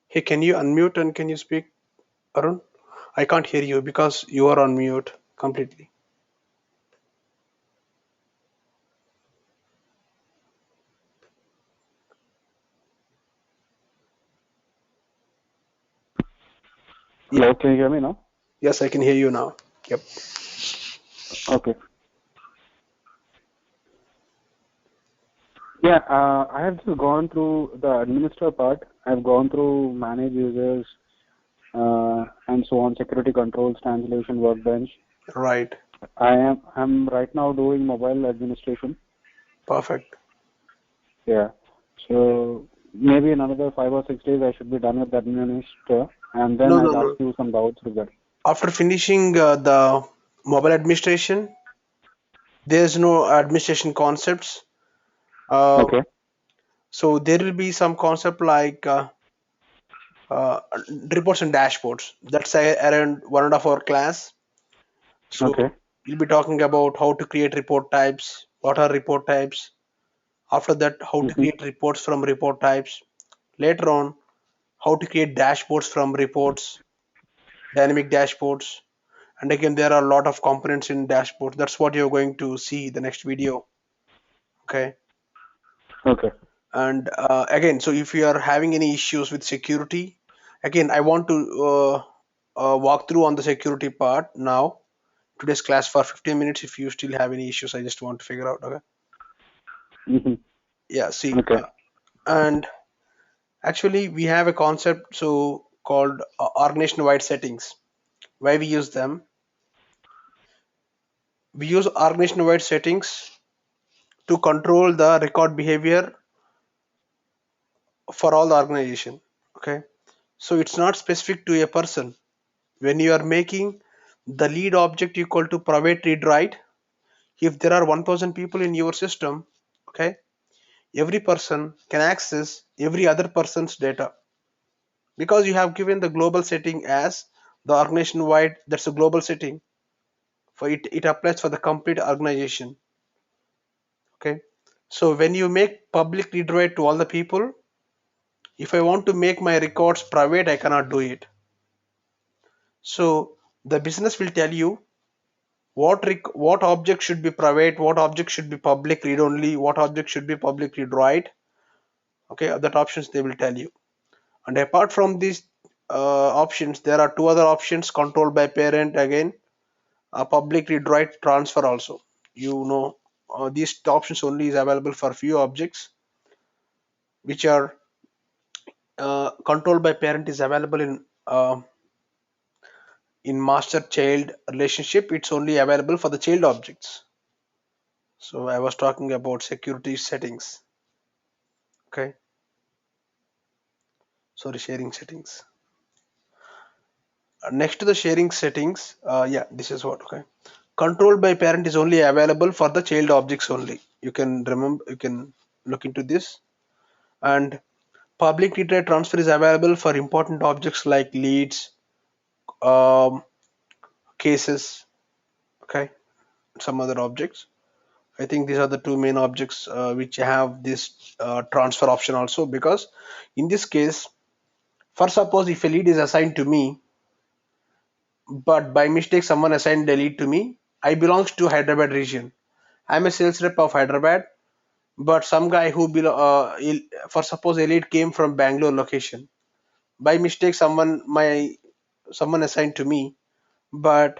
Hey, can you unmute and can you speak, Arun? I can't hear you because you are on mute completely. Yeah, Hello, can you hear me now? yes, I can hear you now. Yep. Okay. Yeah, I have just gone through the administrator part. I've gone through manage users and so on, security controls, translation, workbench. Right. I'm right now doing mobile administration. Perfect. Yeah. So maybe in another 5 or 6 days I should be done with the administrator, and then No, no, I'll ask no. you some doubts regarding. After finishing the mobile administration, there's no administration concepts. Uh, Okay. so there will be some concept like uh, reports and dashboards. That's around 1.5 hour class. Okay. So you'll be talking about how to create report types, what are report types. After that, how to Mm-hmm. create reports from report types. Later on, how to create dashboards from reports, dynamic dashboards. And again, there are a lot of components in dashboards. That's what you're going to see the next video. Okay. Okay. And again, so if you are having any issues with security, again, I want to walk through on the security part now. Today's class for 15 minutes. If you still have any issues, I just want to figure out. Okay. Mm-hmm. Yeah. See, Okay. and actually, we have a concept so called organization-wide settings. Why we use them? We use organization-wide settings to control the record behavior for all the organization. Okay, so it's not specific to a person. When you are making the lead object equal to private read write, if there are 1000 people in your system, okay, every person can access every other person's data because you have given the global setting as the organization wide. That's a global setting for it. It applies for the complete organization. Okay, so when you make public read write to all the people, if I want to make my records private, I cannot do it. So the business will tell you what object should be private, what object should be public read only, what object should be public read write. Okay, that options they will tell you. And apart from these options, there are two other options controlled by parent again, public read write transfer also. You know, these options only is available for few objects which are controlled by parent is available in master child relationship. It's only available for the child objects. So I was talking about security settings. Okay, sorry, sharing settings. Next to the sharing settings, yeah, this is what. Okay, controlled by parent is only available for the child objects only. You can remember, you can look into this. And public data transfer is available for important objects like leads, um, cases. Okay, some other objects. I think these are the two main objects which have this transfer option also, because in this case, for suppose if a lead is assigned to me, but by mistake someone assigned the lead to me, I belongs to Hyderabad region. I'm a sales rep of Hyderabad, but some guy who for suppose a lead came from Bangalore location. By mistake someone assigned to me, but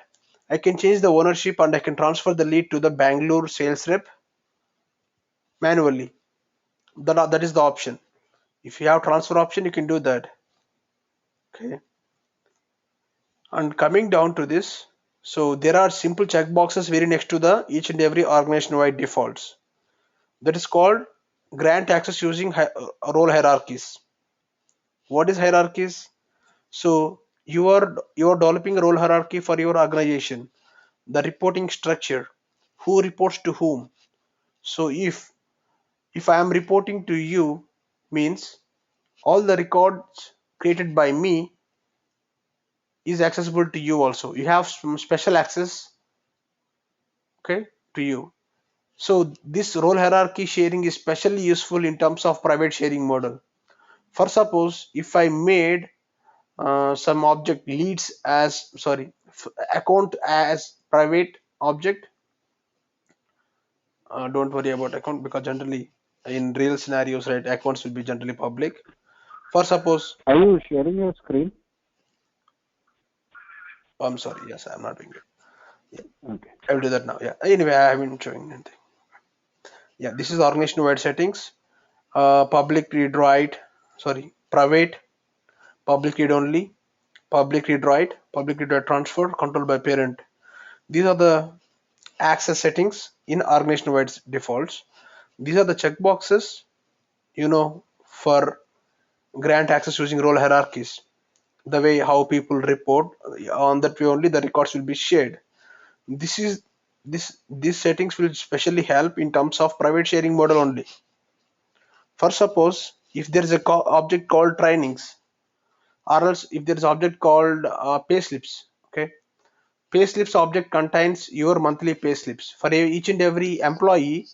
I can change the ownership and I can transfer the lead to the Bangalore sales rep manually. That is the option. If you have transfer option, you can do that. Okay. And coming down to this, so there are simple checkboxes very next to the each and every organization wide defaults. That is called grant access using role hierarchies. What is hierarchies? So you are developing a role hierarchy for your organization. The reporting structure, who reports to whom. So if I am reporting to you, means all the records created by me is accessible to you also. You have some special access, okay, to you. So this role hierarchy sharing is especially useful in terms of private sharing model. For suppose if I made some object leads as sorry account as private object, don't worry about account because generally in real scenarios, right, accounts will be generally public. For suppose, Are you sharing your screen? I'm sorry, yes, I'm not doing it. Yeah, Okay. I will do that now. Yeah, anyway, I haven't showing anything. Yeah, this is organization wide settings. Public read write, sorry, private, public read only, public read write, public read write transfer, controlled by parent. These are the access settings in organization wide defaults. These are the checkboxes, for grant access using role hierarchies. The way how people report, on that way only the records will be shared. This is these settings will especially help in terms of private sharing model only. For suppose if there is a object called trainings, or else if there is object called payslips, okay, payslips object contains your monthly payslips for each and every employee.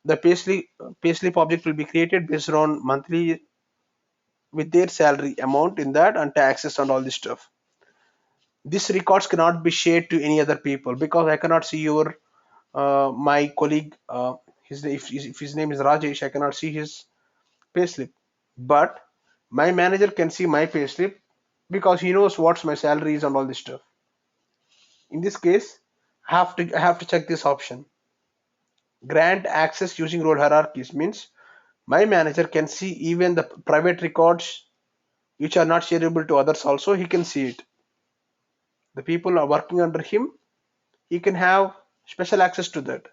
The payslip object will be created based on monthly with their salary amount in that and taxes and all this stuff. This records cannot be shared to any other people because I cannot see your my colleague, if his name is Rajesh, I cannot see his payslip, but my manager can see my payslip because he knows what's my salary is and all this stuff. In this case, I have to check this option. Grant access using role hierarchies means my manager can see even the private records which are not shareable to others also. He can see it. The people are working under him, he can have special access to that.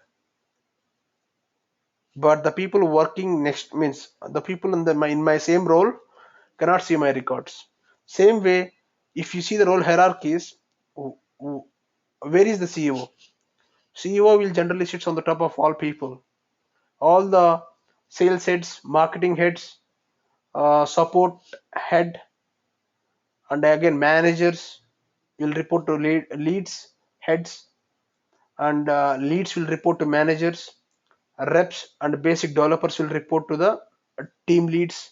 But the people working next means the people in my same role cannot see my records. Same way, if you see the role hierarchies, where is the CEO? CEO will generally sit on the top of all people. All the sales heads, marketing heads, support head, and again managers will report to leads heads, and leads will report to managers. Reps and basic developers will report to the team leads.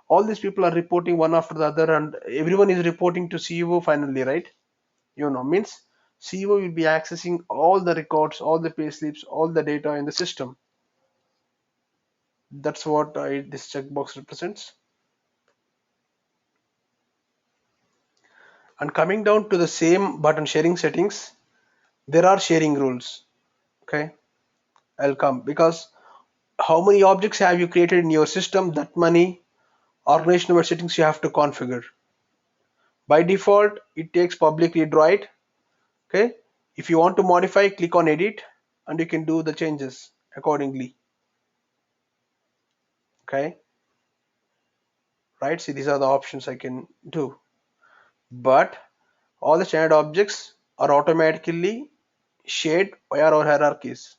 All these people are reporting one after the other, and everyone is reporting to CEO finally, right? Means CEO will be accessing all the records, all the payslips, all the data in the system. That's what this checkbox represents. And coming down to the same button sharing settings, there are sharing rules. Okay, I'll come because how many objects have you created in your system? That many organizational settings you have to configure. By default, it takes public read write. Okay, if you want to modify, click on edit, and you can do the changes accordingly. Okay, right? See, these are the options I can do. But all the standard objects are automatically shared via our hierarchies.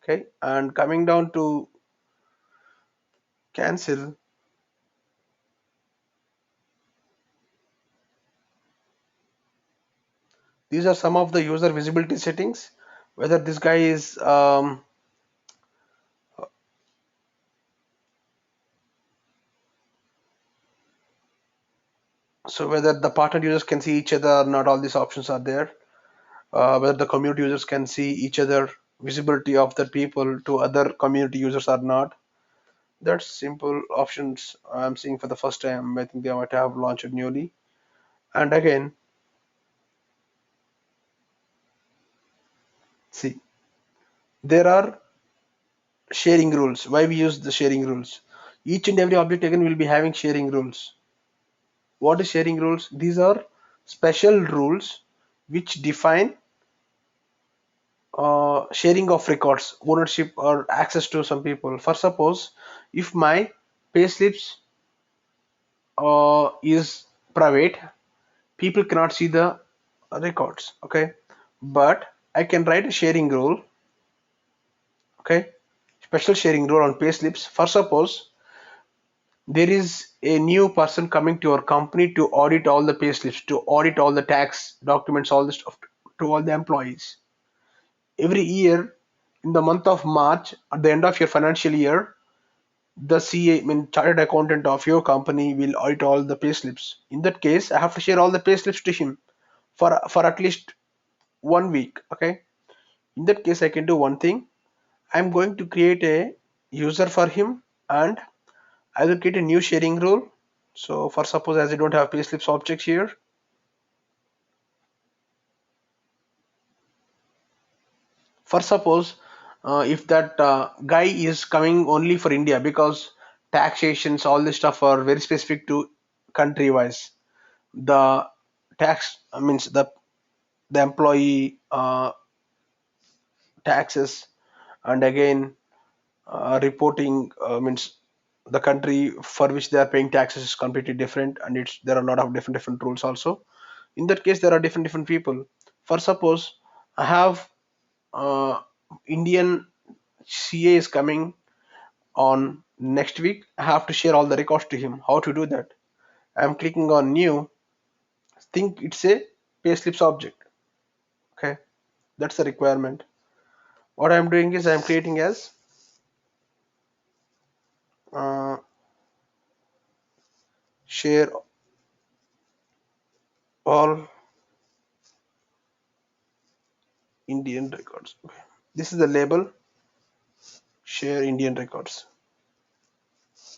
Okay, and coming down to cancel, these are some of the user visibility settings. Whether this guy is so whether the partner users can see each other or not, all these options are there. Whether the community users can see each other, visibility of the people to other community users or not. That's simple options I'm seeing for the first time. I think they might have launched newly. And again, see, there are sharing rules. Why we use the sharing rules? Each and every object again will be having sharing rules. What is sharing rules? These are special rules which define sharing of records, ownership or access to some people. For suppose, if my payslips is private, people cannot see the records. Okay, but I can write a sharing rule. Okay, special sharing rule on payslips. For suppose there is a new person coming to your company to audit all the payslips, to audit all the tax documents, all this stuff to all the employees. Every year in the month of March, at the end of your financial year, the CA, I mean chartered accountant of your company, will audit all the payslips. In that case, I have to share all the payslips to him for at least 1 week. Okay. In that case, I can do one thing. I'm going to create a user for him, and I will create a new sharing rule. So for suppose, as I don't have payslips object here, for suppose, if that guy is coming only for India, because taxations, all this stuff are very specific to country wise. The tax means the employee taxes, and again reporting means the country for which they are paying taxes is completely different, and there are a lot of different rules also. In that case, there are different people. For suppose, I have uh, Indian CA is coming on next week. I have to share all the records to him. How to do that? I'm clicking on new. Think it's a payslips object. Okay, that's the requirement. What I'm doing is I'm creating as uh, share all Indian records. Okay. This is the label, share Indian records.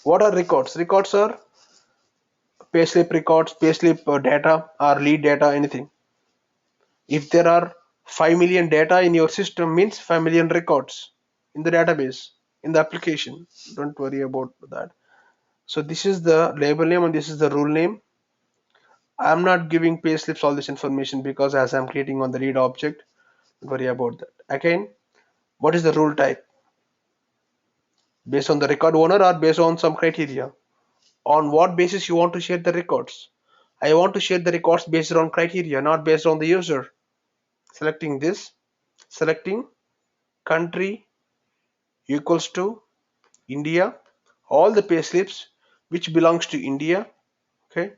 What are records? Records are payslip records, payslip data, or lead data, anything. If there are 5 million data in your system, means 5 million records in the database, in the application. Don't worry about that. So this is the label name and this is the rule name. I'm not giving payslips all this information because as I'm creating on the lead object, don't worry about that. Again, what is the rule type? Based on the record owner or based on some criteria? On what basis you want to share the records? I want to share the records based on criteria, not based on the user. Selecting this, selecting country equals to India, all the payslips which belongs to India. Okay,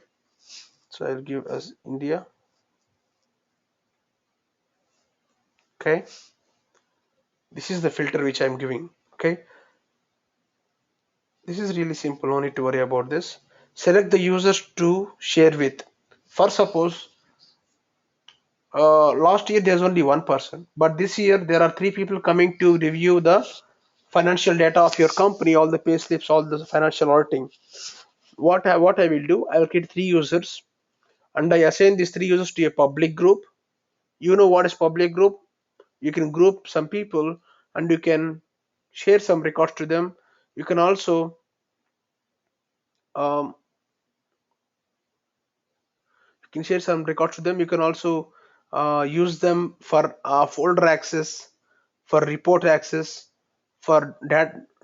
so I'll give as India. Okay, this is the filter which I'm giving. Okay, this is really simple, no need to worry about this. Select the users to share with. For suppose, last year there's only one person, but this year there are three people coming to review the financial data of your company, all the pay slips, all the financial auditing. What I will do, I will create three users, and I assign these three users to a public group. You know what is public group? You can group some people and you can share some records to them. You can also um, you can share some records to them. You can also use them for folder access, for report access, for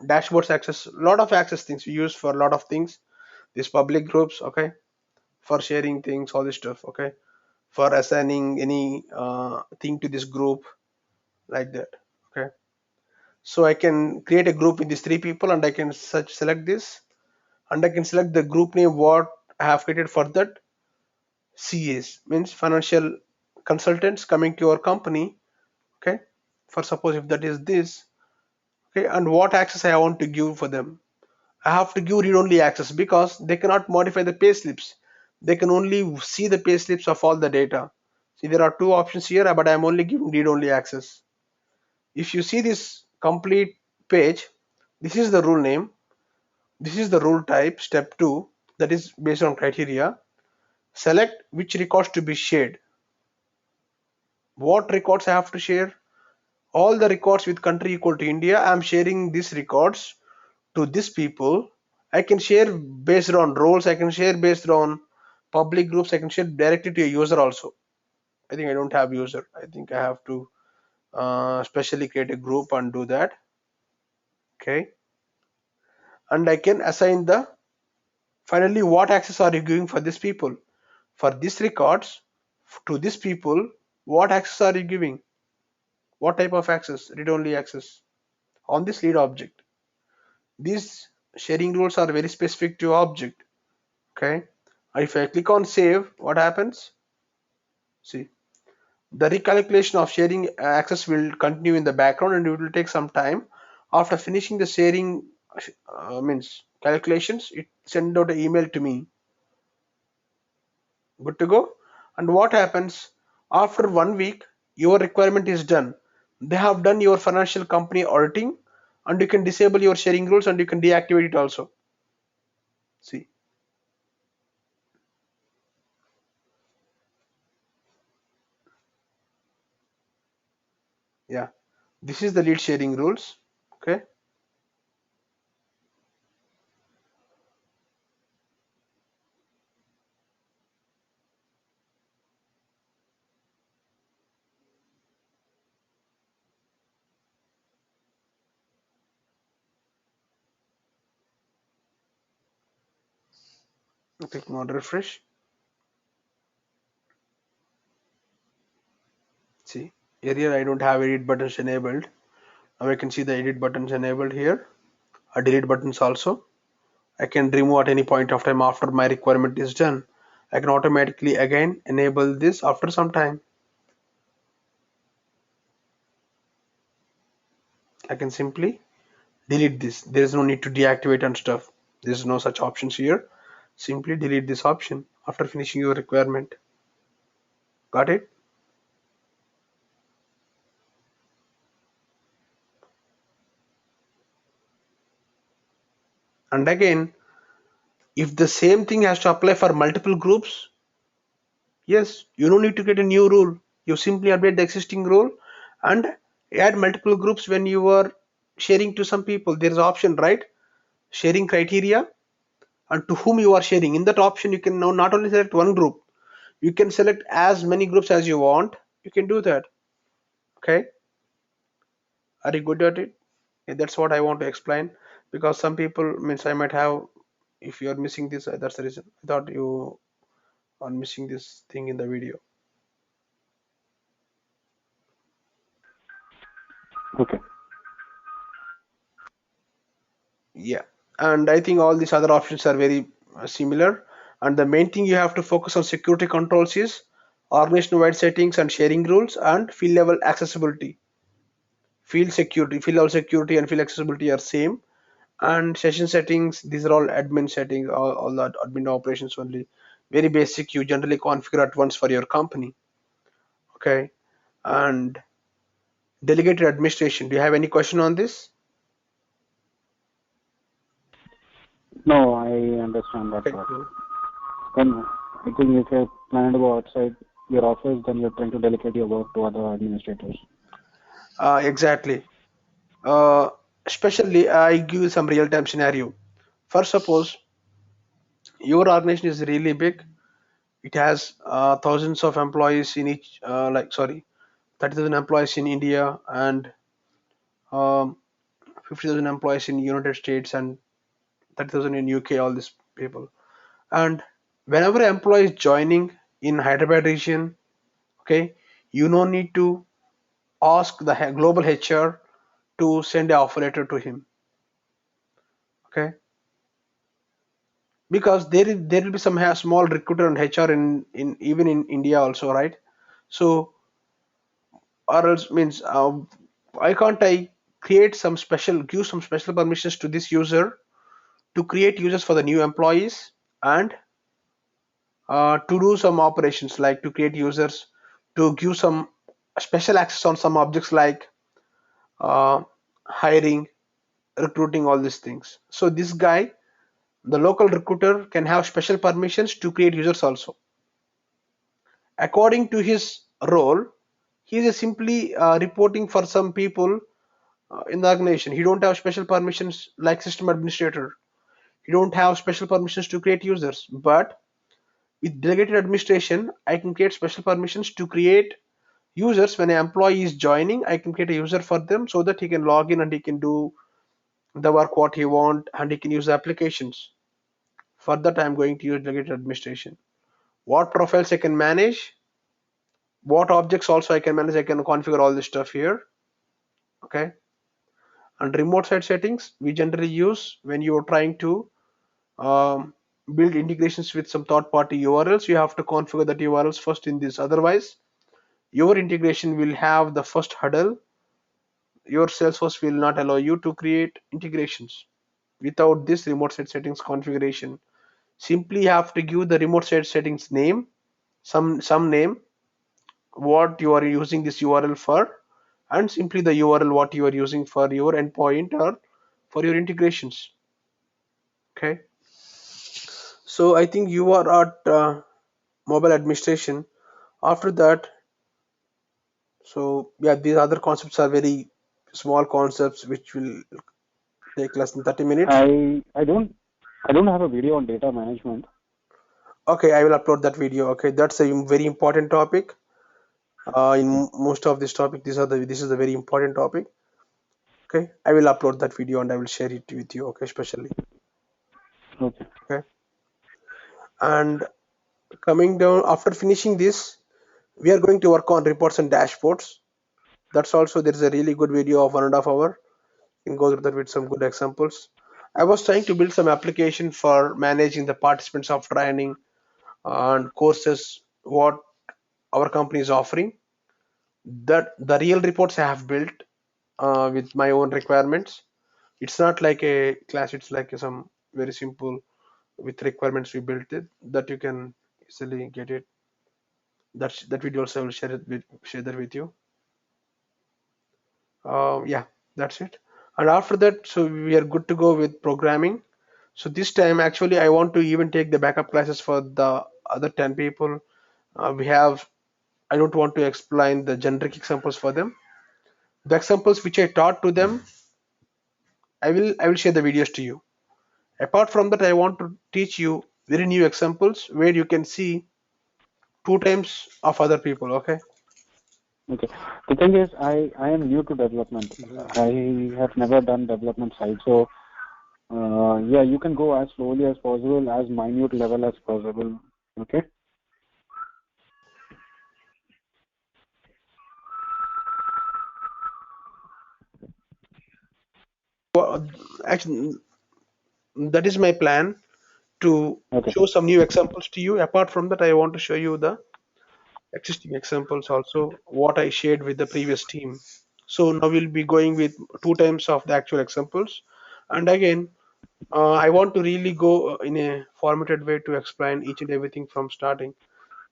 dashboards access. A lot of access things we use for a lot of things. These public groups, okay, for sharing things, all this stuff, okay, for assigning any thing to this group, like that. Okay, so I can create a group with these three people, and I can select this, and I can select the group name what I have created for that. CAs means financial consultants coming to your company. Okay, for suppose if that is this. Okay, and what access I want to give for them. I have to give read-only access because they cannot modify the payslips. They can only see the payslips of all the data. See, there are two options here, but I'm only giving read-only access. If you see this complete page, this is the rule name, this is the rule type, step 2, that is based on criteria. Select which records to be shared. What records I have to share? All the records with country equal to India. I'm sharing these records to these people. I can share based on roles, I can share based on public groups, I can share directly to a user also. I think I don't have user. I think I have to specially create a group and do that. Okay, and I can assign the finally what access are you giving for these people, for these records, to these people, what access are you giving, what type of access? Read only access on this lead object. These sharing rules are very specific to object. Okay, if I click on save, what happens? See, the recalculation of sharing access will continue in the background and it will take some time. After finishing the sharing means calculations, it send out an email to me. Good to go. And what happens after 1 week? Your requirement is done. They have done your financial company auditing, and you can disable your sharing rules and you can deactivate it also. See, yeah, this is the lead sharing rules. Okay, click mode refresh. See, earlier I don't have edit buttons enabled. Now I can see the edit buttons enabled here. Delete buttons also. I can remove at any point of time after my requirement is done. I can automatically again enable this after some time. I can simply delete this. There is no need to deactivate and stuff. There is no such options here. Simply delete this option after finishing your requirement. Got it? And again, if the same thing has to apply for multiple groups, yes, you don't need to get a new rule. You simply update the existing rule and add multiple groups when you are sharing to some people. There is an option, right? Sharing criteria and to whom you are sharing. In that option, you can now not only select one group, you can select as many groups as you want. You can do that. Okay. Are you good at it? Yeah, that's what I want to explain, because some people means I might have, if you are missing this, that's the reason. I thought you are missing this thing in the video. Okay. Yeah, and I think all these other options are very similar. And the main thing you have to focus on security controls is organization-wide settings and sharing rules and field level accessibility. Field security, field level security and field accessibility are same. And session settings, these are all admin settings, all that admin operations only. Very basic, you generally configure at once for your company. Okay. And delegated administration. Do you have any question on this? No, I understand that Okay, part. cool. Then I think if you're planning to go outside your office, then you're trying to delegate your work to other administrators. Exactly. Uh, Especially, I give you some real-time scenario. First, suppose your organization is really big. It has thousands of employees in each, like sorry, 30,000 employees in India and um, 50,000 employees in United States and 30,000 in UK. All these people. And whenever an employee is joining in Hyderabad region, okay, you no need to ask the global HR to send a offer letter to him, okay, because there will be some small recruiter and HR in even in India also, right? So or else means why can't I create some special, give some special permissions to this user to create users for the new employees and to do some operations like to create users, to give some special access on some objects like uh, hiring, recruiting, all these things. So this guy, the local recruiter, can have special permissions to create users also. According to his role, he is simply reporting for some people in the organization. He don't have special permissions like system administrator. He don't have special permissions to create users. But with delegated administration, I can create special permissions to create users. When an employee is joining, I can create a user for them so that he can log in and he can do the work what he want and he can use the applications. For that, I'm going to use delegated administration. What profiles I can manage, what objects also I can manage, I can configure all this stuff here. Okay. And remote site settings we generally use when you're trying to um, build integrations with some third-party URLs. You have to configure that URLs first in this. Otherwise, your integration will have the first hurdle. Your Salesforce will not allow you to create integrations. without this remote site settings configuration. Simply have to give the remote site settings name, some name, what you are using this URL for, and simply the URL what you are using for your endpoint or for your integrations. Okay, so I think you are at mobile administration. After that, so yeah, these other concepts are very small concepts which will take less than 30 minutes. I don't have a video on data management. Okay, I will upload that video. Okay, that's a very important topic. In most of this topic, this is a very important topic. Okay, I will upload that video and I will share it with you. Okay, especially. Okay. Okay, and coming down after finishing this, we are going to work on reports and dashboards. That's also there is a really good video of 1.5 hours. You can go through that with some good examples. I was trying to build some application for managing the participants of training and courses what our company is offering. That the real reports I have built with my own requirements. It's not like a class, it's like some very simple with requirements we built it that you can easily get it. That video also I will share that with you. Yeah, that's it. And after that, so we are good to go with programming. So this time, actually, I want to even take the backup classes for the other 10 people. We have. I don't want to explain the generic examples for them. The examples which I taught to them, I will share the videos to you. Apart from that, I want to teach you very new examples where you can see two times of other people. Okay. Okay. The thing is, I am new to development. I have never done development side, so yeah, you can go as slowly as possible, as minute level as possible. Okay. Well, actually, that is my plan to Okay. show some new examples to you. Apart from that, I want to show you the existing examples also, what I shared with the previous team. So now we'll be going with two times of the actual examples. And again, I want to really go in a formatted way to explain each and everything from starting.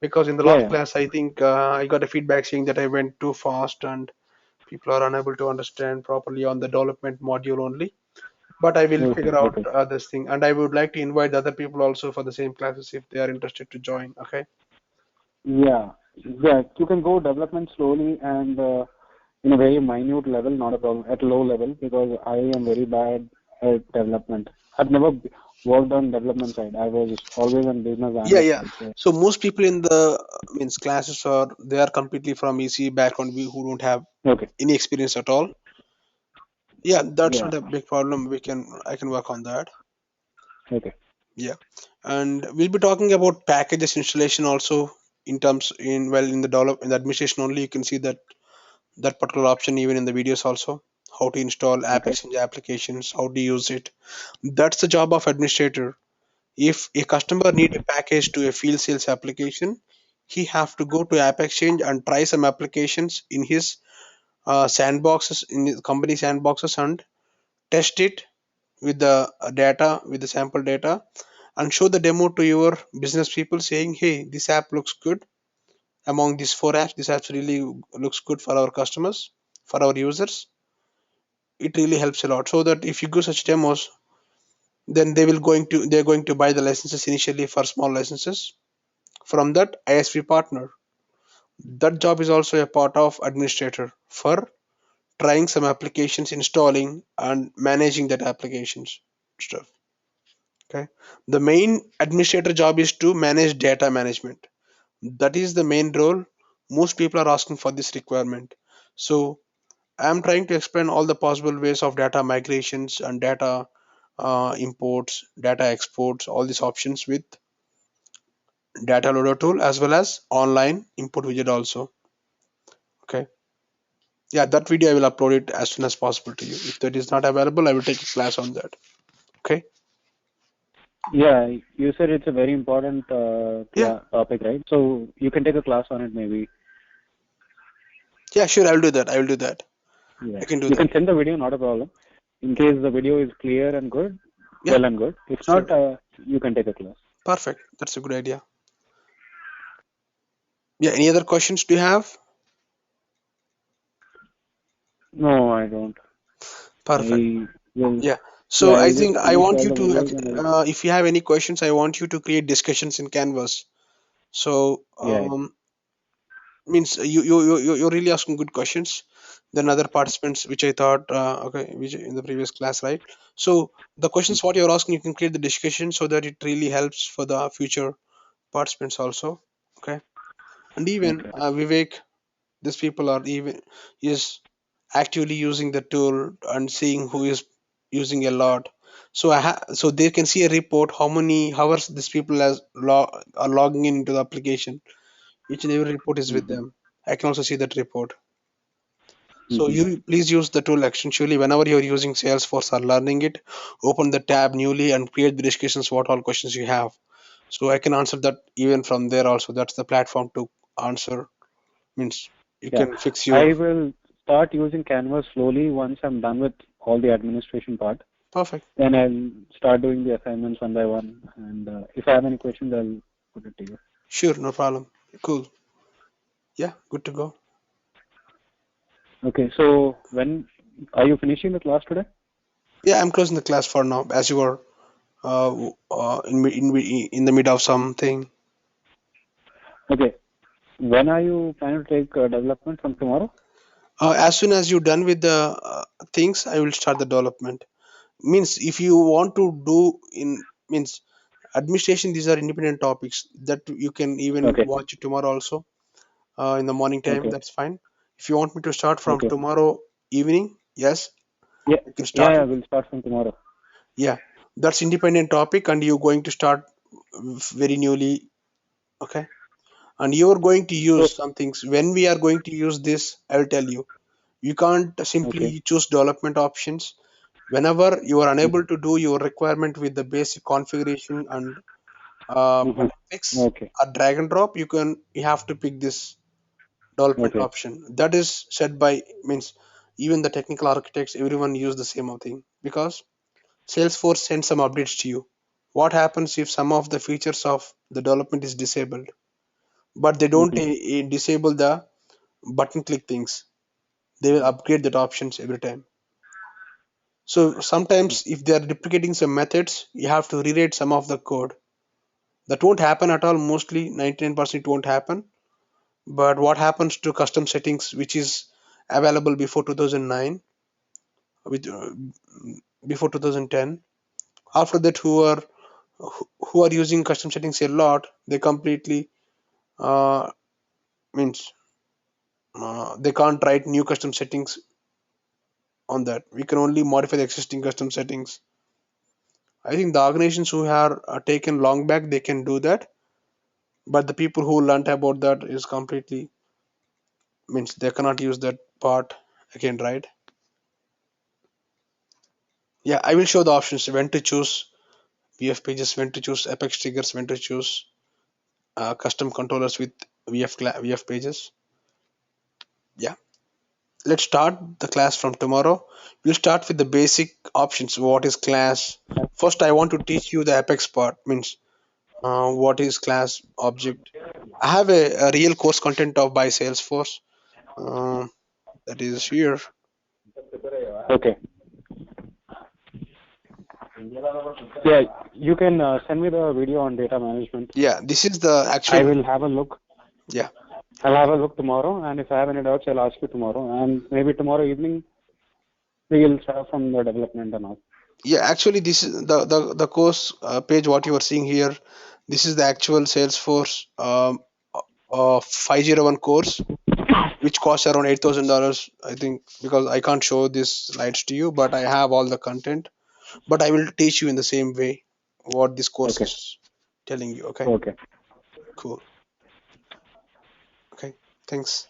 Because in the Yeah. last Yeah. class, I think I got a feedback saying that I went too fast and people are unable to understand properly on the development module only. But I will Okay. figure out Okay. this thing, and I would like to invite the other people also for the same classes if they are interested to join. Okay. Yeah. Yeah. You can go development slowly and in a very minute level, not a problem, at low level, because I am very bad at development. I've never worked on development side. I was always on business Yeah, analyst yeah. side. So So most people in the means classes are they are completely from EC background who don't have okay. any experience at all. Yeah, that's Yeah. not a big problem. I can work on that. Okay. Yeah, and we'll be talking about packages installation also in terms in well in the administration only. You can see that particular option even in the videos also. How to install App Okay. Exchange applications, how to use it. That's the job of administrator. If a customer need a package to a field sales application, he have to go to App Exchange and try some applications in his sandboxes in his company sandboxes and test it with the data with the sample data and show the demo to your business people saying, hey, this app looks good among these four apps. This app really looks good for our customers, for our users. It really helps a lot. So that if you go such demos, then they're going to buy the licenses initially for small licenses from that ISV partner. That job is also a part of administrator for trying some applications, installing and managing that applications stuff. Okay. The main administrator job is to manage data management. That is the main role. Most people are asking for this requirement. So I'm trying to explain all the possible ways of data migrations and data imports, data exports, all these options with data loader tool as well as online input widget also. Okay. Yeah, that video I will upload it as soon as possible to you. If that is not available, I will take a class on that. Okay. Yeah. You said it's a very important Yeah. topic, right? So you can take a class on it, maybe. Yeah, sure. I will do that. I will do that. Yeah. I can do You that. can send the video, not a problem. In case the video is clear and good, Yeah, well and good. If sure. not, you can take a class. Perfect. That's a good idea. Yeah, any other questions do you have? No, I don't. Perfect. I will. Yeah. Yeah, So I I'll just think I finish want all you the to, videos and I'll. if you have any questions, I want you to create discussions in Canvas. So, Yeah, yeah. means you're really asking good questions than other participants, which I thought, okay, which in the previous class, right? So the questions what you're asking, you can create the discussion so that it really helps for the future participants also. Okay. And even Okay. Vivek, these people are even is actively using the tool and seeing who is using a lot. So so they can see a report how many hours these people are logging in into the application. Each and every report is with Mm-hmm. them. I can also see that report. So Mm-hmm. you please use the tool extensionally whenever you're using Salesforce or learning it. Open the tab newly and create the discussions what all questions you have. So I can answer that even from there also. That's the platform to answer. Means you Yeah, can fix your I will start using Canvas slowly once I'm done with all the administration part. perfect. Then I'll start doing the assignments one by one. And if I have any questions, I'll put it to you. Sure, no problem. Cool. Yeah, good to go. Okay, so when are you finishing the class today? Yeah, I'm closing the class for now as you were in the mid of something. Okay, when are you planning to take development from tomorrow? As soon as you're done with the things, I will start the development. Means if you want to do in means administration, these are independent topics that you can even Okay, watch tomorrow also in the morning time. okay, That's fine. If you want me to start from okay. tomorrow evening, yes, Yeah, I can yeah, start yeah, with. we'll start from tomorrow. Yeah, that's independent topic, and you're going to start very newly. Okay, and you're going to So, use some things. When we are going to use this, I'll tell you. You can't okay. simply choose development options. Whenever you are Mm-hmm. unable to do your requirement with the basic configuration and Mm-hmm. button fix Okay, or drag and drop, you have to pick this development okay. option. That is said by means even the technical architects, everyone use the same thing because Salesforce sends some updates to you. What happens if some of the features of the development is disabled, but they don't Mm-hmm. disable the button click things? They will upgrade that options every time. So sometimes if they are deprecating some methods, you have to rewrite some of the code. That won't happen at all. Mostly 99% it won't happen. But what happens to custom settings, which is available before 2009, with before 2010? After that, who are using custom settings a lot, they completely uh, means they can't write new custom settings on that. We can only modify the existing custom settings. I think the organizations who are taken long back they can do that, but the people who learned about that is completely means they cannot use that part again, right? Yeah, I will show the options when to choose VF pages, when to choose Apex triggers, when to choose custom controllers with VF pages. Yeah, let's start the class from tomorrow. We'll start with the basic options. What is class? First, I want to teach you the Apex part. Means what is class object. I have a real course content of by Salesforce. Um, that is here. Okay. Yeah, you can send me the video on data management. Yeah, this is the I actual. will have a look. Yeah, I'll have a look tomorrow, and if I have any doubts, I'll ask you tomorrow. And maybe tomorrow evening we'll start from the development and all. yeah. Actually, this is the course page. What you are seeing here. This is the actual Salesforce 501 course, which costs around $8,000. I think because I can't show these slides to you, but I have all the content. But I will teach you in the same way what this course Okay. is telling you. Okay, Okay. cool. Okay, thanks.